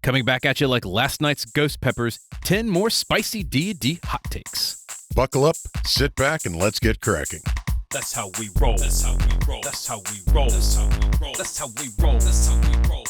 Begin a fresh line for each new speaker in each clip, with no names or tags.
Coming back at you like last night's ghost peppers, 10 more spicy D&D hot takes.
Buckle up, sit back, and let's get cracking.
That's how we roll. That's how we roll. That's how we roll. That's how we roll. That's how we roll. That's how we roll.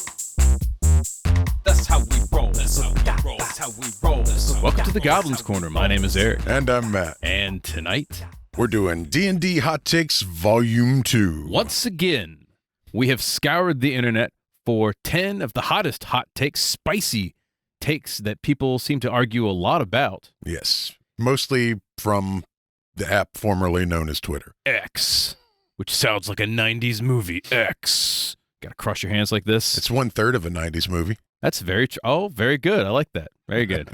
That's how we roll. That's how we roll. That's how we roll. Welcome to the Goblins Corner. My name is Eric.
And I'm Matt.
And tonight,
we're doing D&D Hot Takes Volume 2.
Once again, we have scoured the internet for 10 of the hottest hot takes, spicy takes that people seem to argue a lot about.
Yes, mostly from the app formerly known as Twitter.
X, which sounds like a 90s movie. X. Gotta cross your hands like this.
It's 1/3 of a 90s movie.
That's very very good. I like that. Very good.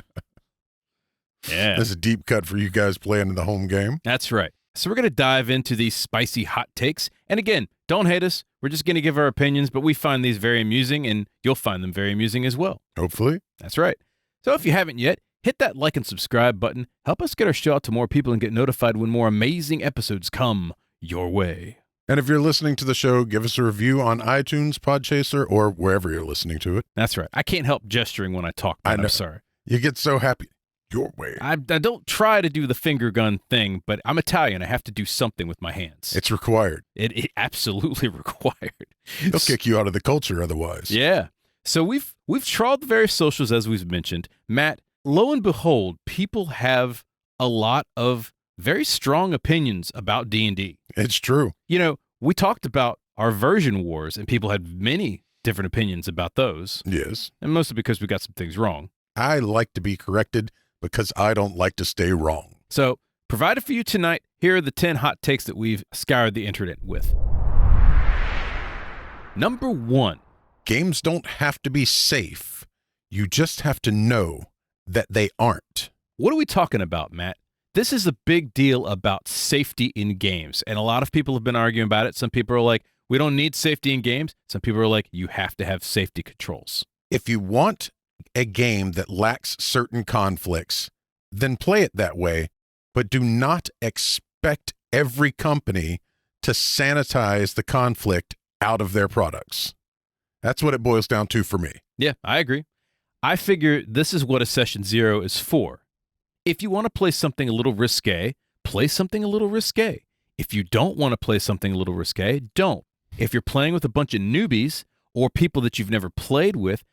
Yeah.
That's a deep cut for you guys playing in the home game.
That's right. So we're going to dive into these spicy hot takes. And again, don't hate us. We're just going to give our opinions, but we find these very amusing, and you'll find them very amusing as well.
Hopefully.
That's right. So if you haven't yet, hit that like and subscribe button. Help us get our show out to more people and get notified when more amazing episodes come your way.
And if you're listening to the show, give us a review on iTunes, Podchaser, or wherever you're listening to it.
That's right. I can't help gesturing when I talk, but I'm sorry.
You get so happy. Your way.
I don't try to do the finger gun thing, but I'm Italian. I have to do something with my hands.
It's required.
It absolutely required.
They'll kick you out of the culture otherwise.
Yeah. So we've trawled the various socials as we've mentioned. Matt, lo and behold, people have a lot of very strong opinions about D&D.
It's true.
You know, we talked about our version wars, and people had many different opinions about those.
Yes.
And mostly because we got some things wrong.
I like to be corrected because I don't like to stay wrong.
So, provided for you tonight, here are the 10 hot takes that we've scoured the internet with. Number 1.
Games don't have to be safe. You just have to know that they aren't.
What are we talking about, Matt? This is a big deal about safety in games, and a lot of people have been arguing about it. Some people are like, we don't need safety in games. Some people are like, you have to have safety controls.
If you want a game that lacks certain conflicts, then play it that way, but do not expect every company to sanitize the conflict out of their products. That's what it boils down to for me.
Yeah, I agree. I figure this is what a session 0 is for. If you want to play something a little risque, play something a little risque. If you don't want to play something a little risque, don't. If you're playing with a bunch of newbies or people that you've never played with,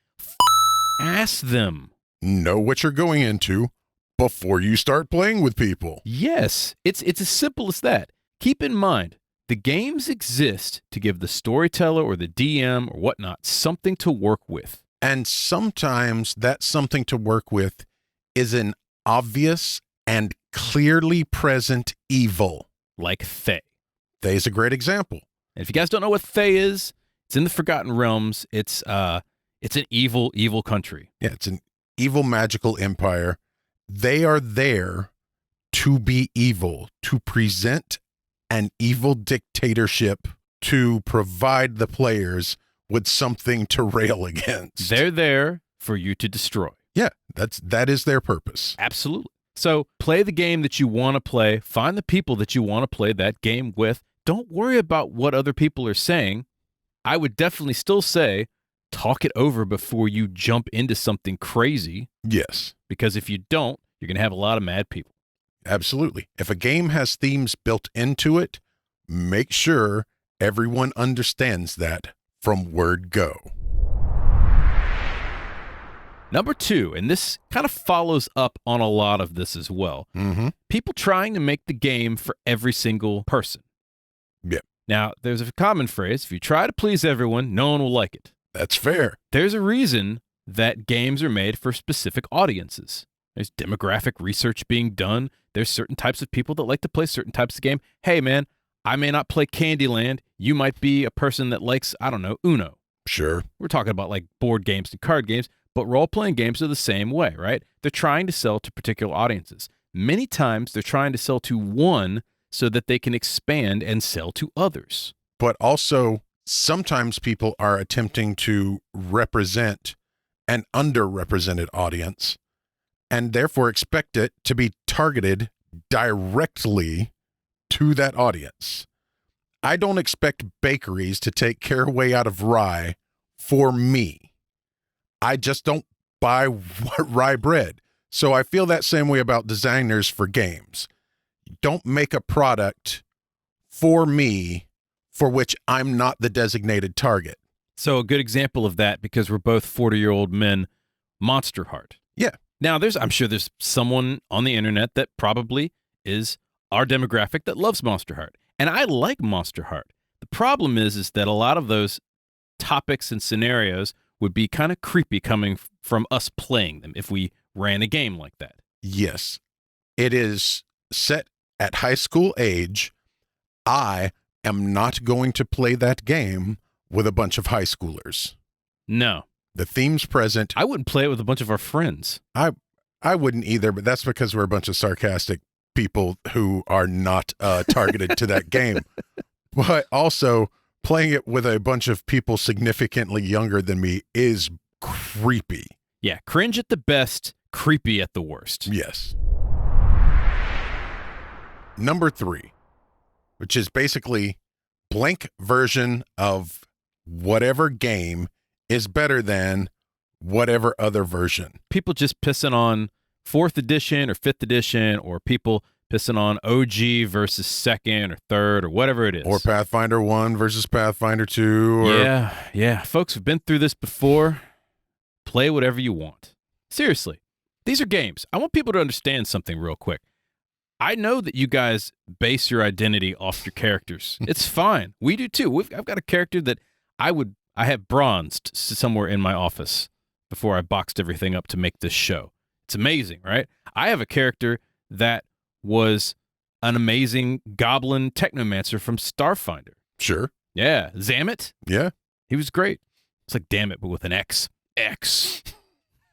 ask them.
Know what you're going into before you start playing with people.
Yes, it's as simple as that. Keep in mind, the games exist to give the storyteller or the DM or whatnot something to work with.
And sometimes that something to work with is an obvious and clearly present evil.
Like Fae.
Fae is a great example.
And if you guys don't know what Fae is, it's in the Forgotten Realms. It's an evil, evil country.
Yeah, it's an evil magical empire. They are there to be evil, to present an evil dictatorship, to provide the players with something to rail against.
They're there for you to destroy.
Yeah, that is their purpose.
Absolutely. So play the game that you want to play. Find the people that you want to play that game with. Don't worry about what other people are saying. I would definitely still say, talk it over before you jump into something crazy.
Yes.
Because if you don't, you're going to have a lot of mad people.
Absolutely. If a game has themes built into it, make sure everyone understands that from word go.
Number 2, and this kind of follows up on a lot of this as well.
Mm-hmm.
People trying to make the game for every single person.
Yeah.
Now, there's a common phrase, if you try to please everyone, no one will like it.
That's fair.
There's a reason that games are made for specific audiences. There's demographic research being done. There's certain types of people that like to play certain types of game. Hey, man, I may not play Candyland. You might be a person that likes, I don't know, Uno.
Sure.
We're talking about like board games and card games, but role-playing games are the same way, right? They're trying to sell to particular audiences. Many times they're trying to sell to one so that they can expand and sell to others.
But also, sometimes people are attempting to represent an underrepresented audience and therefore expect it to be targeted directly to that audience. I don't expect bakeries to take caraway out of rye for me. I just don't buy rye bread. So I feel that same way about designers for games. Don't make a product for me for which I'm not the designated target.
So a good example of that, because we're both 40-year-old men, Monster Heart.
Yeah.
Now, I'm sure there's someone on the internet that probably is our demographic that loves Monster Heart. And I like Monster Heart. The problem is that a lot of those topics and scenarios would be kind of creepy coming from us playing them if we ran a game like that.
Yes. It is set at high school age. I am not going to play that game with a bunch of high schoolers.
No.
The theme's present.
I wouldn't play it with a bunch of our friends.
I wouldn't either, but that's because we're a bunch of sarcastic people who are not targeted to that game. But also, playing it with a bunch of people significantly younger than me is creepy.
Yeah, cringe at the best, creepy at the worst.
Yes. Number 3, which is basically blank version of whatever game is better than whatever other version.
People just pissing on 4th edition or 5th edition, or people pissing on OG versus 2nd or 3rd or whatever it is.
Or Pathfinder 1 versus Pathfinder 2. Or...
Yeah. Folks have been through this before. Play whatever you want. Seriously, these are games. I want people to understand something real quick. I know that you guys base your identity off your characters. It's fine. We do too. I've got a character that I have bronzed somewhere in my office before I boxed everything up to make this show. It's amazing, right? I have a character that was an amazing goblin technomancer from Starfinder.
Sure.
Yeah. Zamet.
Yeah.
He was great. It's like damn it, but with an X. X.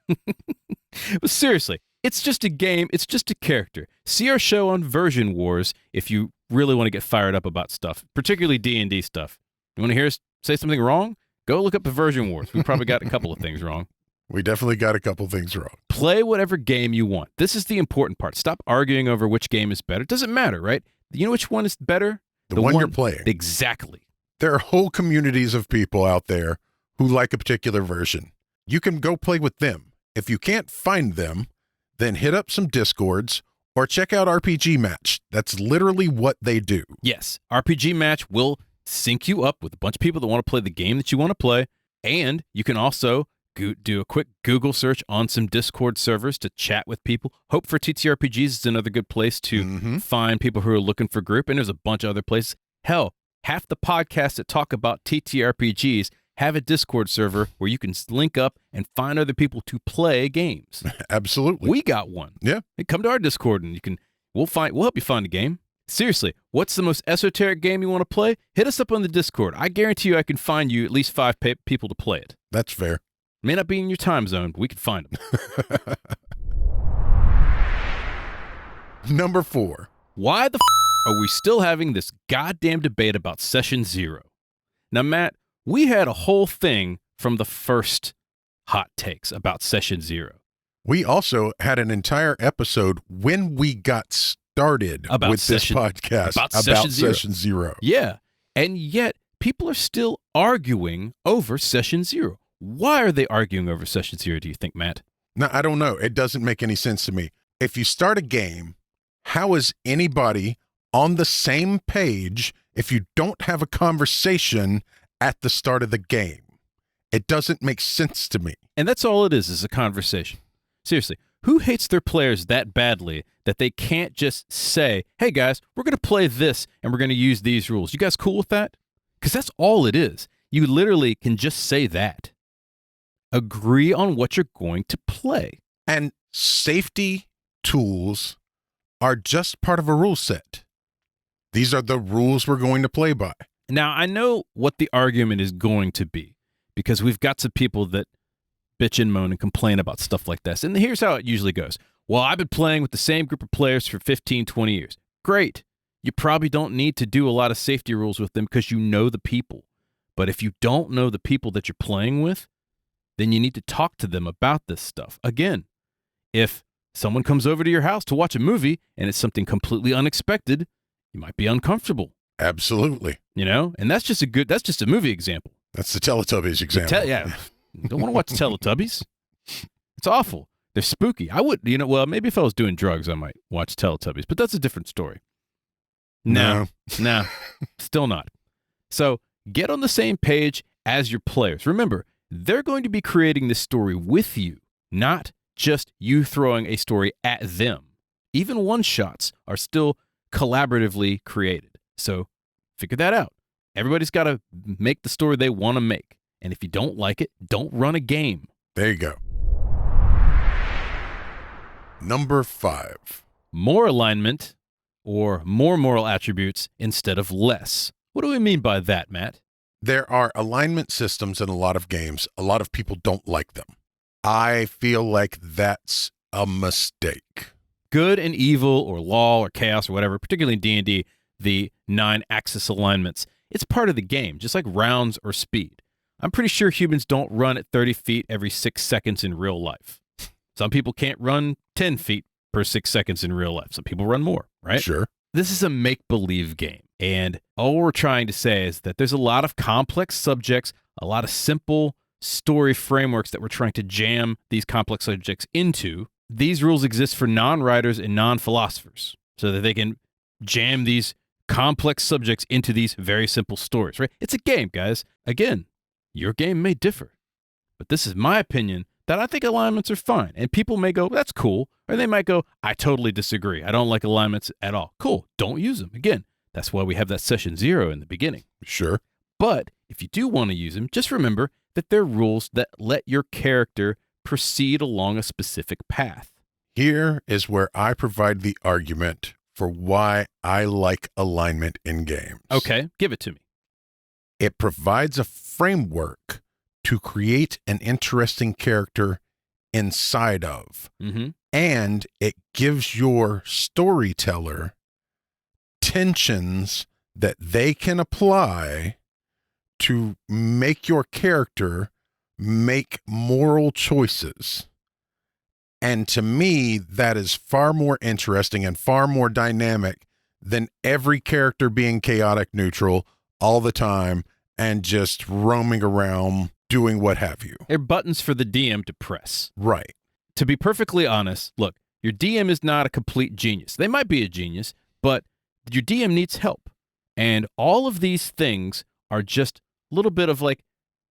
But seriously, it's just a game. It's just a character. See our show on Version Wars if you really want to get fired up about stuff, particularly D&D stuff. You want to hear us say something wrong? Go look up the Version Wars. We probably got a couple of things wrong.
We definitely got a couple things wrong.
Play whatever game you want. This is the important part. Stop arguing over which game is better. It doesn't matter, right? You know which one is better?
The one you're playing.
Exactly.
There are whole communities of people out there who like a particular version. You can go play with them. If you can't find them, then hit up some Discords or check out RPG Match. That's literally what they do.
Yes. RPG Match will sync you up with a bunch of people that want to play the game that you want to play. And you can also do a quick Google search on some Discord servers to chat with people. Hope for TTRPGs is another good place to find people who are looking for group. And there's a bunch of other places. Hell, half the podcasts that talk about TTRPGs have a Discord server where you can link up and find other people to play games.
Absolutely.
We got one.
Yeah.
Hey, come to our Discord and we'll help you find a game. Seriously, what's the most esoteric game you want to play? Hit us up on the Discord. I guarantee you I can find you at least 5 people to play it.
That's fair.
May not be in your time zone, but we can find them.
Number 4.
Why the are we still having this goddamn debate about Session 0? Now, Matt, we had a whole thing from the first Hot Takes about Session 0.
We also had an entire episode when we got started with this podcast about Session 0.
Yeah, and yet people are still arguing over Session 0. Why are they arguing over Session 0, do you think, Matt?
Now, I don't know. It doesn't make any sense to me. If you start a game, how is anybody on the same page if you don't have a conversation at the start of the game? It doesn't make sense to me.
And that's all it is a conversation. Seriously, who hates their players that badly that they can't just say, hey guys, we're going to play this and we're going to use these rules. You guys cool with that? Because that's all it is. You literally can just say that. Agree on what you're going to play.
And safety tools are just part of a rule set. These are the rules we're going to play by.
Now, I know what the argument is going to be because we've got some people that bitch and moan and complain about stuff like this. And here's how it usually goes. Well, I've been playing with the same group of players for 15, 20 years. Great. You probably don't need to do a lot of safety rules with them because you know the people. But if you don't know the people that you're playing with, then you need to talk to them about this stuff. Again, if someone comes over to your house to watch a movie and it's something completely unexpected, you might be uncomfortable.
Absolutely.
You know, and that's just a movie example.
That's the Teletubbies example.
Yeah. You don't want to watch Teletubbies. It's It's awful. They're spooky. I would, well, maybe if I was doing drugs, I might watch Teletubbies, but that's a different story. No, still not. So get on the same page as your players. Remember, they're going to be creating this story with you, not just you throwing a story at them. Even one-shots are still collaboratively created. So figure that out. Everybody's got to make the story they want to make. And if you don't like it, don't run a game.
There you go. Number 5.
More alignment or more moral attributes instead of less. What do we mean by that, Matt?
There are alignment systems in a lot of games. A lot of people don't like them. I feel like that's a mistake.
Good and evil or law or chaos or whatever, particularly in D&D, the 9-axis alignments, it's part of the game, just like rounds or speed. I'm pretty sure humans don't run at 30 feet every 6 seconds in real life. Some people can't run 10 feet per 6 seconds in real life. Some people run more, right?
Sure.
This is a make-believe game. And all we're trying to say is that there's a lot of complex subjects, a lot of simple story frameworks that we're trying to jam these complex subjects into. These rules exist for non-writers and non-philosophers so that they can jam these complex subjects into these very simple stories, right? It's a game, guys. Again, your game may differ, but this is my opinion that I think alignments are fine. And people may go, that's cool. Or they might go, I totally disagree. I don't like alignments at all. Cool. Don't use them. Again, that's why we have that session 0 in the beginning.
Sure.
But if you do want to use them, just remember that they're rules that let your character proceed along a specific path.
Here is where I provide the argument for why I like alignment in games.
Okay, give it to me.
It provides a framework to create an interesting character inside of.
Mm-hmm.
And it gives your storyteller tensions that they can apply to make your character make moral choices. And to me, that is far more interesting and far more dynamic than every character being chaotic neutral all the time and just roaming around doing what have you.
They're buttons for the DM to press.
Right.
To be perfectly honest, look, your DM is not a complete genius. They might be a genius, but your DM needs help. And all of these things are just a little bit of like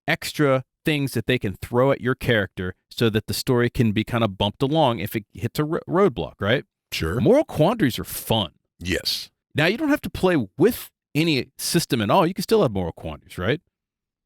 extra things that they can throw at your character so that the story can be kind of bumped along if it hits a roadblock, right?
Sure.
Moral quandaries are fun.
Yes.
Now, you don't have to play with any system at all. You can still have moral quandaries, right?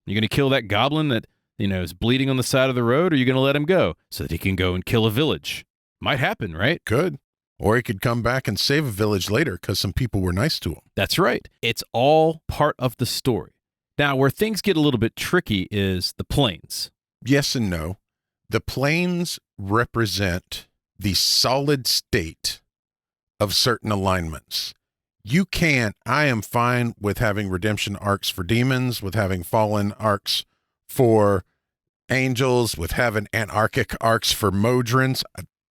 You're going to kill that goblin that, is bleeding on the side of the road, or you're going to let him go so that he can go and kill a village. Might happen, right?
Could. Or he could come back and save a village later because some people were nice to him.
That's right. It's all part of the story. Now, where things get a little bit tricky is the planes.
Yes and no. The planes represent the solid state of certain alignments. I am fine with having redemption arcs for demons, with having fallen arcs for angels, with having anarchic arcs for modrons.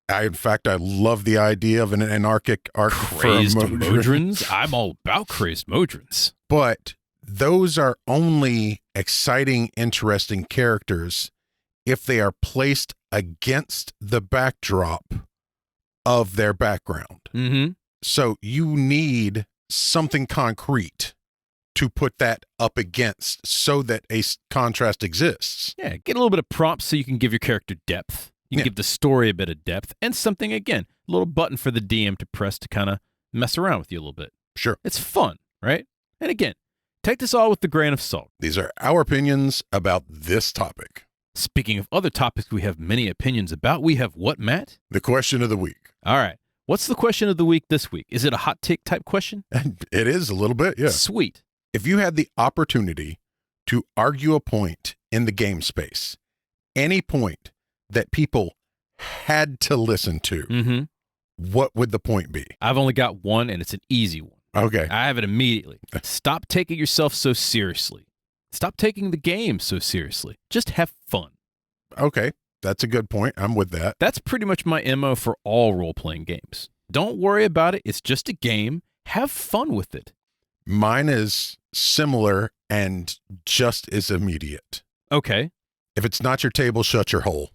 In fact, I love the idea of an anarchic arc
Crazed
for a modron.
modrons? I'm all about crazed modrons.
But those are only exciting, interesting characters if they are placed against the backdrop of their background.
Mm-hmm.
So you need something concrete to put that up against so that a contrast exists.
Yeah, get a little bit of prompts so you can give your character depth. You can give the story a bit of depth and something, again, a little button for the DM to press to kind of mess around with you a little bit.
Sure.
It's fun, right? And again, take this all with a grain of salt.
These are our opinions about this topic.
Speaking of other topics we have many opinions about, we have what, Matt?
The question of the week.
All right. What's the question of the week this week? Is it a hot take type question?
It is a little bit, yeah.
Sweet.
If you had the opportunity to argue a point in the game space, any point that people had to listen to, what would the point be?
I've only got one, and it's an easy one.
Okay.
I have it immediately. Stop taking yourself so seriously. Stop taking the game so seriously. Just have fun.
Okay. That's a good point. I'm with that.
That's pretty much my MO for all role-playing games. Don't worry about it. It's just a game. Have fun with it.
Mine is similar and just as immediate.
Okay.
If it's not your table, shut your hole.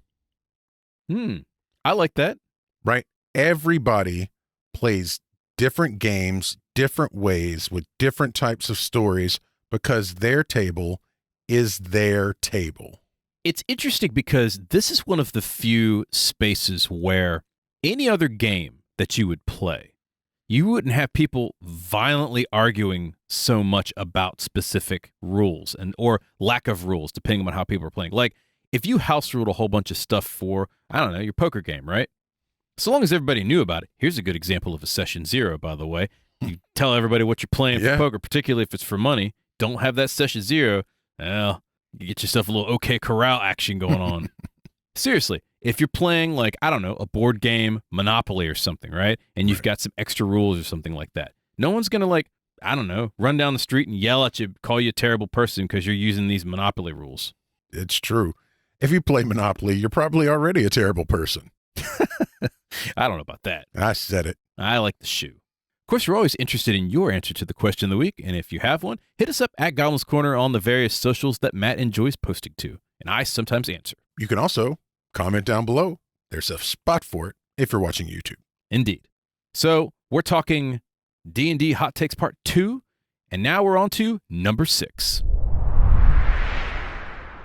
I like that.
right? Everybody plays different games, different ways with different types of stories because their table is their table.
It's interesting because this is one of the few spaces where any other game that you would play, you wouldn't have people violently arguing so much about specific rules or lack of rules, depending on how people are playing. Like, if you house ruled a whole bunch of stuff for, I don't know, your poker game, right? So long as everybody knew about it. Here's a good example of a session 0, by the way. You tell everybody what you're playing for poker, particularly if it's for money. Don't have that session 0. Well, you get yourself a little OK Corral action going on. Seriously, if you're playing, like, I don't know, a board game, Monopoly or something, right? And you've got some extra rules or something like that. No one's going to, like, I don't know, run down the street and yell at you, call you a terrible person because you're using these Monopoly rules.
It's true. If you play Monopoly, you're probably already a terrible person.
I don't know about that.
I said it.
I like the shoe. Of course, we're always interested in your answer to the question of the week, and if you have one, hit us up at Goblin's Corner on the various socials that Matt enjoys posting to, and I sometimes answer.
You can also comment down below. There's a spot for it if you're watching YouTube.
Indeed. So we're talking D&D Hot Takes Part 2, and now we're on to number 6.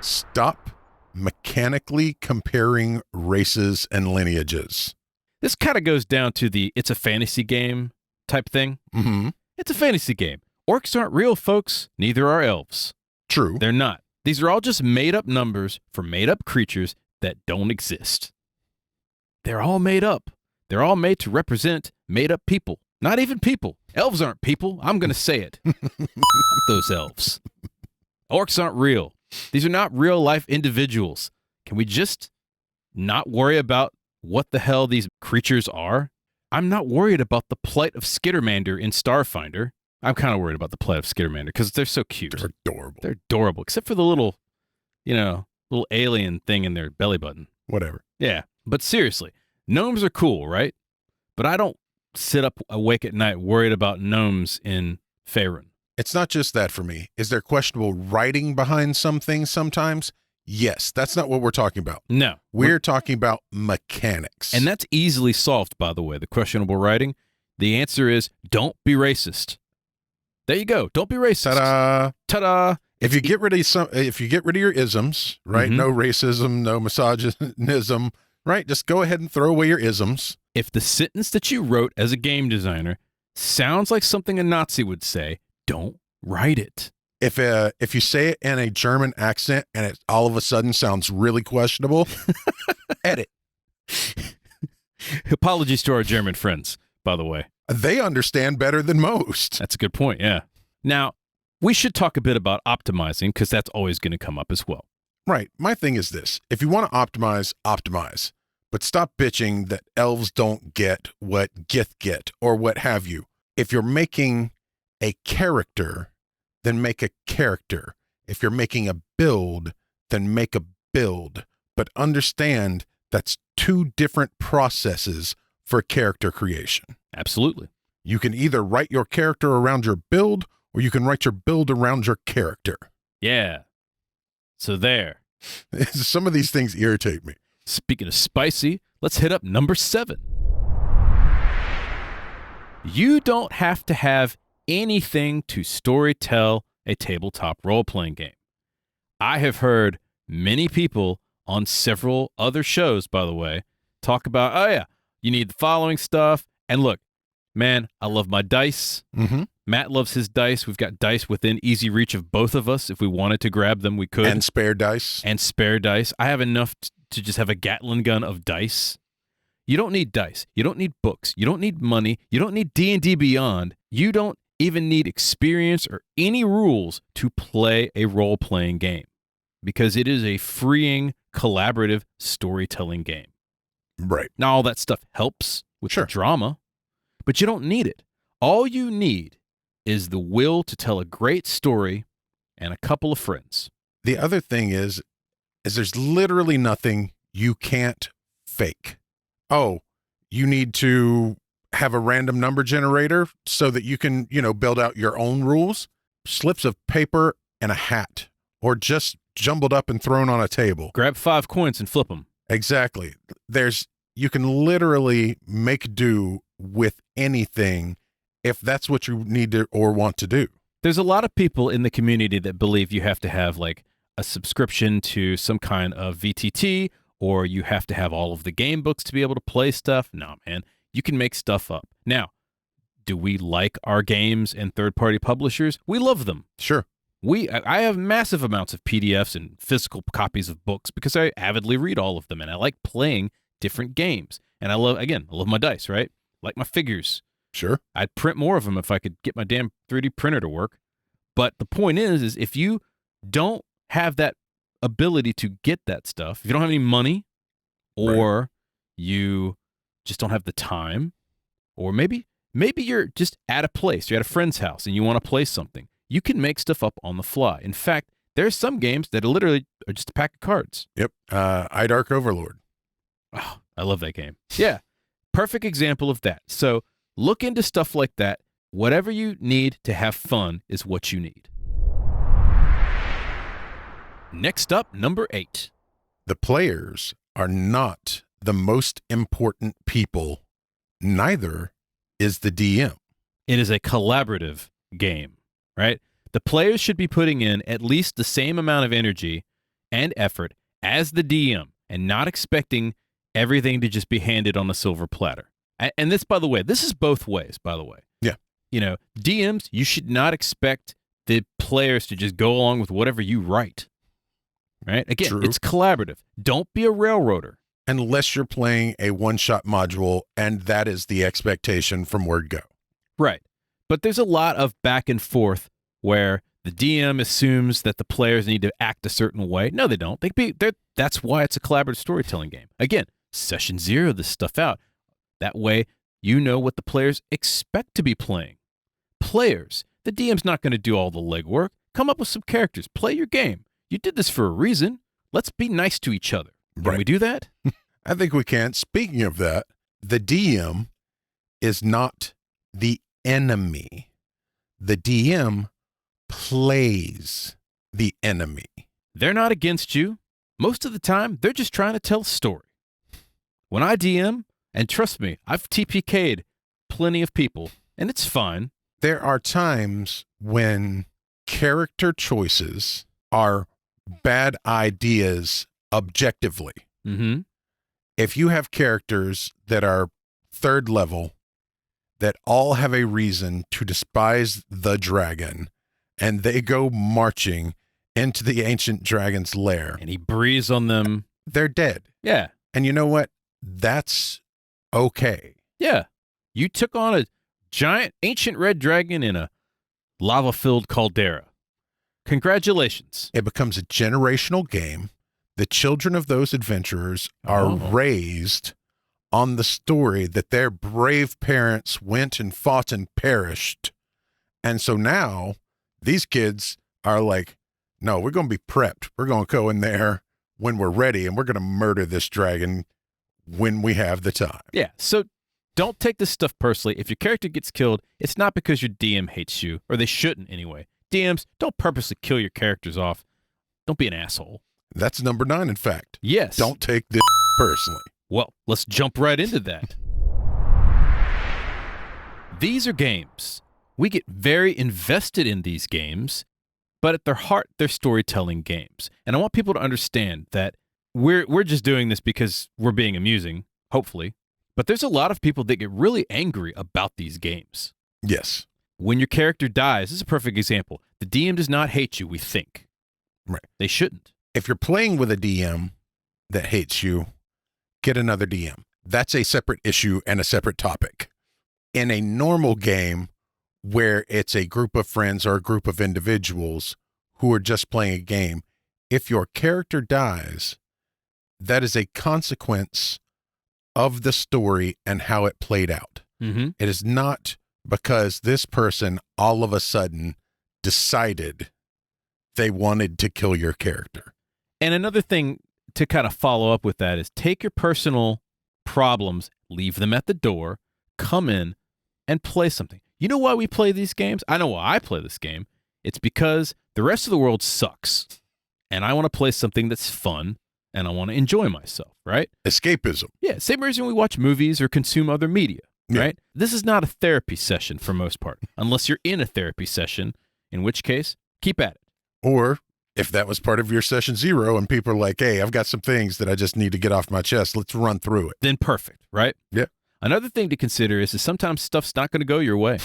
Stop mechanically comparing races and lineages.
This kind of goes down to the it's a fantasy game type thing.
Mm-hmm.
It's a fantasy game. Orcs aren't real, folks. Neither are elves.
True.
They're not. These are all just made-up numbers for made-up creatures that don't exist. They're all made up. They're all made to represent made-up people. Not even people. Elves aren't people. I'm going to say it. Those elves. Orcs aren't real. These are not real-life individuals. Can we just not worry about what the hell these creatures are? I'm not worried about the plight of Skittermander in Starfinder. I'm kind of worried about the plight of Skittermander because they're so cute.
They're adorable.
They're adorable, except for the little, little alien thing in their belly button.
Whatever.
Yeah, but seriously, gnomes are cool, right? But I don't sit up awake at night worried about gnomes in Faerun.
It's not just that for me. Is there questionable writing behind some things sometimes? Yes, that's not what we're talking about.
No.
We're talking about mechanics.
And that's easily solved, by the way, the questionable writing. The answer is don't be racist. There you go. Don't be racist.
Ta-da.
Ta-da.
If you get rid of your isms, right?
Mm-hmm.
No racism, no misogynism, right? Just go ahead and throw away your isms.
If the sentence that you wrote as a game designer sounds like something a Nazi would say, don't write it.
If you say it in a German accent and it all of a sudden sounds really questionable, edit.
Apologies to our German friends, by the way.
They understand better than most.
That's a good point, yeah. Now, we should talk a bit about optimizing because that's always going to come up as well.
Right. My thing is this. If you want to optimize, optimize. But stop bitching that elves don't get what Gith get or what have you. If you're making a character, then make a character. If you're making a build, then make a build. But understand that's two different processes for character creation.
Absolutely.
You can either write your character around your build, or you can write your build around your character.
Yeah. So there.
Some of these things irritate me.
Speaking of spicy, let's hit up number 7. You don't have to have anything to storytell a tabletop role-playing game. I have heard many people on several other shows, by the way, talk about, oh yeah, you need the following stuff. And look, man, I love my dice.
Mm-hmm.
Matt loves his dice. We've got dice within easy reach of both of us. If we wanted to grab them, we could.
And spare dice.
And spare dice. I have enough to just have a Gatling gun of dice. You don't need dice. You don't need books. You don't need money. You don't need D&D Beyond. You don't even need experience or any rules to play a role-playing game because it is a freeing, collaborative storytelling game.
Right.
Now, all that stuff helps with the drama, but you don't need it. All you need is the will to tell a great story and a couple of friends.
The other thing is there's literally nothing you can't fake. Oh, you need to have a random number generator so that you can, build out your own rules. Slips of paper and a hat, or just jumbled up and thrown on a table.
Grab 5 coins and flip them.
Exactly. You can literally make do with anything if that's what you need to or want to do.
There's a lot of people in the community that believe you have to have like a subscription to some kind of VTT, or you have to have all of the game books to be able to play stuff. No, man, you can make stuff up. Now, do we like our games and third-party publishers? We love them.
Sure.
I have massive amounts of PDFs and physical copies of books because I avidly read all of them, and I like playing different games. And I love my dice, right? Like my figures.
Sure.
I'd print more of them if I could get my damn 3D printer to work. But the point is if you don't have that ability to get that stuff, if you don't have any money, or you just don't have the time, or maybe you're just at a place, you're at a friend's house and you want to play something, you can make stuff up on the fly. In fact, there's some games that literally are just a pack of cards.
Yep. Dark Overlord.
Oh, I love that game. Yeah. Perfect example of that. So look into stuff like that. Whatever you need to have fun is what you need. Next up, number 8.
The players are not the most important people. Neither is the DM.
It is a collaborative game, right? The players should be putting in at least the same amount of energy and effort as the DM and not expecting everything to just be handed on a silver platter. And this, by the way, this is both ways, by the way.
Yeah.
DMs, you should not expect the players to just go along with whatever you write, right? Again,
True.
It's collaborative. Don't be a railroader.
Unless you're playing a one-shot module, and that is the expectation from word go.
Right. But there's a lot of back and forth where the DM assumes that the players need to act a certain way. No, they don't. That's why it's a collaborative storytelling game. Again, session 0 this stuff out. That way, you know what the players expect to be playing. Players, the DM's not going to do all the legwork. Come up with some characters. Play your game. You did this for a reason. Let's be nice to each other. Can we do that?
I think we can. Speaking of that, the DM is not the enemy. The DM plays the enemy.
They're not against you. Most of the time, they're just trying to tell a story. When I DM, and trust me, I've TPK'd plenty of people, and it's fine.
There are times when character choices are bad ideas objectively.
Mm-hmm.
If you have characters that are third level that all have a reason to despise the dragon, and they go marching into the ancient dragon's lair,
and he breathes on them,
they're dead.
Yeah.
And you know what? That's okay.
Yeah. You took on a giant ancient red dragon in a lava-filled caldera. Congratulations.
It becomes a generational game. The children of those adventurers are raised on the story that their brave parents went and fought and perished. And so now these kids are like, no, we're going to be prepped. We're going to go in there when we're ready, and we're going to murder this dragon when we have the time.
Yeah. So don't take this stuff personally. If your character gets killed, it's not because your DM hates you, or they shouldn't anyway. DMs, don't purposely kill your characters off. Don't be an asshole.
That's number 9, in fact.
Yes.
Don't take this personally.
Well, let's jump right into that. These are games. We get very invested in these games, but at their heart, they're storytelling games. And I want people to understand that we're just doing this because we're being amusing, hopefully. But there's a lot of people that get really angry about these games.
Yes.
When your character dies, this is a perfect example. The DM does not hate you, we think.
Right.
They shouldn't.
If you're playing with a DM that hates you, get another DM. That's a separate issue and a separate topic. In a normal game where it's a group of friends or a group of individuals who are just playing a game, if your character dies, that is a consequence of the story and how it played out.
Mm-hmm.
It is not because this person all of a sudden decided they wanted to kill your character.
And another thing to kind of follow up with that is take your personal problems, leave them at the door, come in and play something. You know why we play these games? I know why I play this game. It's because the rest of the world sucks. And I want to play something that's fun and I want to enjoy myself, right?
Escapism.
Yeah, same reason we watch movies or consume other media,
Yeah.
right? This is not a therapy session for most part, unless you're in a therapy session, in which case, keep at it.
Or if that was part of your session 0 and people are like, hey, I've got some things that I just need to get off my chest, let's run through it.
Then perfect, right?
Yeah.
Another thing to consider is that sometimes stuff's not going to go your way.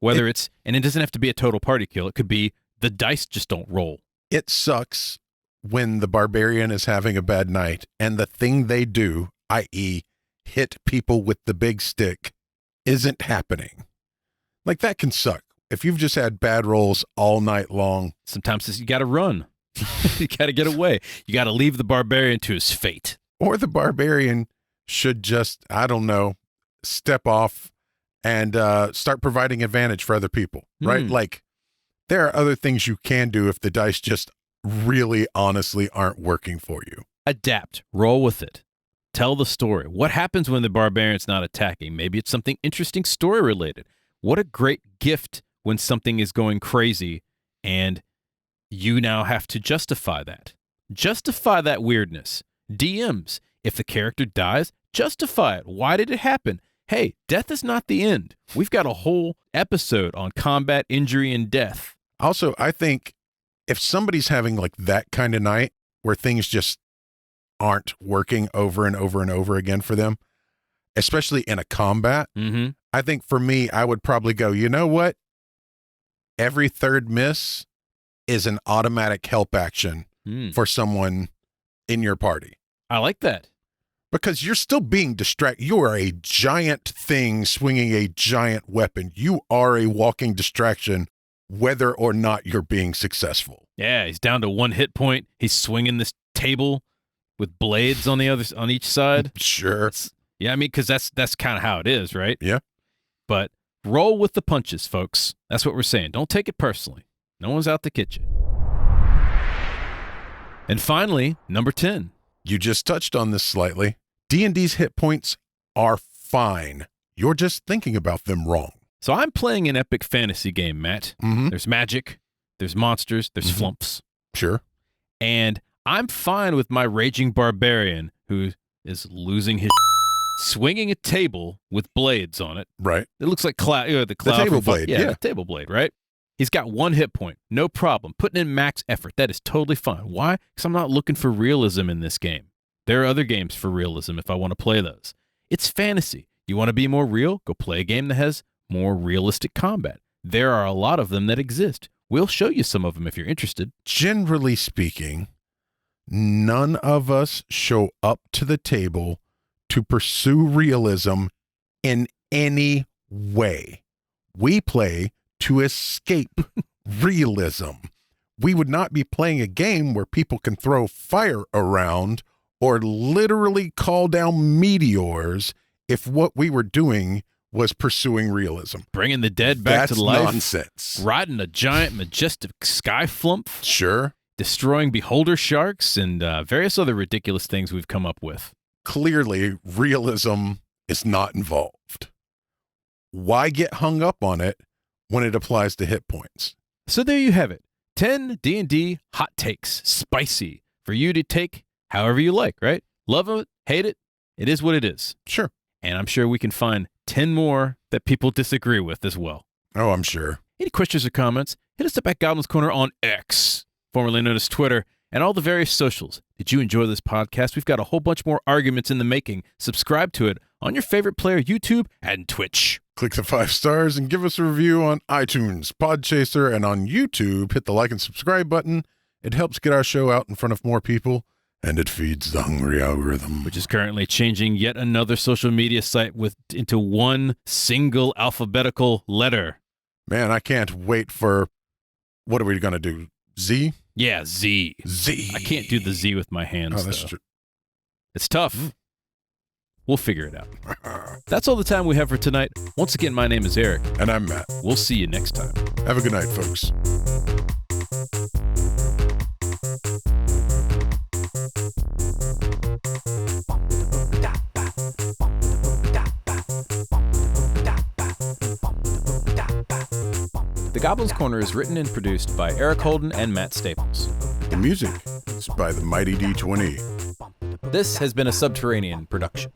Whether and it doesn't have to be a total party kill. It could be the dice just don't roll.
It sucks when the barbarian is having a bad night and the thing they do, i.e. hit people with the big stick, isn't happening. Like, that can suck. If you've just had bad rolls all night long.
Sometimes you got to run. You got to get away. You got to leave the barbarian to his fate.
Or the barbarian should just, I don't know, step off and start providing advantage for other people, right? Like, there are other things you can do if the dice just really honestly aren't working for you.
Adapt. Roll with it. Tell the story. What happens when the barbarian's not attacking? Maybe it's something interesting story related. What a great gift when something is going crazy and you now have to justify that. Justify that weirdness. DMs. If the character dies, justify it. Why did it happen? Hey, death is not the end. We've got a whole episode on combat, injury, and death.
Also, I think if somebody's having like that kind of night where things just aren't working over and over and over again for them, especially in a combat, I think for me, I would probably go, you know what? Every third miss is an automatic help action for someone in your party.
I like that.
Because you're still being distracted. You are a giant thing swinging a giant weapon. You are a walking distraction, whether or not you're being successful.
Yeah, he's down to 1 hit point. He's swinging this table with blades on each side.
Sure.
Yeah, I mean, because that's kind of how it is, right?
Yeah.
But roll with the punches, folks. That's what we're saying. Don't take it personally. No one's out to get you. And finally, number 10.
You just touched on this slightly. D&D's hit points are fine. You're just thinking about them wrong.
So I'm playing an epic fantasy game, Matt. There's magic, there's monsters, there's flumps.
Sure.
And I'm fine with my raging barbarian who is losing his swinging a table with blades on it.
Right.
It looks like the
table blade.
Yeah,
Yeah.
the table blade, right? He's got 1 hit point. No problem. Putting in max effort. That is totally fine. Why? Because I'm not looking for realism in this game. There are other games for realism if I want to play those. It's fantasy. You want to be more real? Go play a game that has more realistic combat. There are a lot of them that exist. We'll show you some of them if you're interested.
Generally speaking, none of us show up to the table to pursue realism in any way. We play to escape realism. We would not be playing a game where people can throw fire around or literally call down meteors if what we were doing was pursuing realism.
Bringing the dead back to life.
That's nonsense.
Riding a giant, majestic sky flump.
Sure.
Destroying beholder sharks and various other ridiculous things we've come up with.
Clearly, realism is not involved. Why get hung up on it when it applies to hit points?
So there you have it. 10 D&D hot takes. Spicy. For you to take however you like, right? Love it, hate it. It is what it is.
Sure.
And I'm sure we can find 10 more that people disagree with as well.
Oh, I'm sure.
Any questions or comments? Hit us up at Goblin's Corner on X, formerly known as Twitter, and all the various socials. Did you enjoy this podcast? We've got a whole bunch more arguments in the making. Subscribe to it on your favorite player, YouTube and Twitch.
Click the 5 stars and give us a review on iTunes, Podchaser, and on YouTube. Hit the like and subscribe button. It helps get our show out in front of more people, and it feeds the hungry algorithm.
Which is currently changing yet another social media site into one single alphabetical letter.
Man, I can't wait for, what are we going to do? Z?
Yeah, Z.
Z.
I can't do the Z with my hands,
Oh, that's
though.
true.
It's tough. We'll figure it out. That's all the time we have for tonight. Once again, my name is Eric.
And I'm Matt.
We'll see you next time.
Have a good night, folks.
The Goblin's Corner is written and produced by Eric Holden and Matt Staples.
The music Podcasts by the Mighty D20.
This has been a Subterranean production.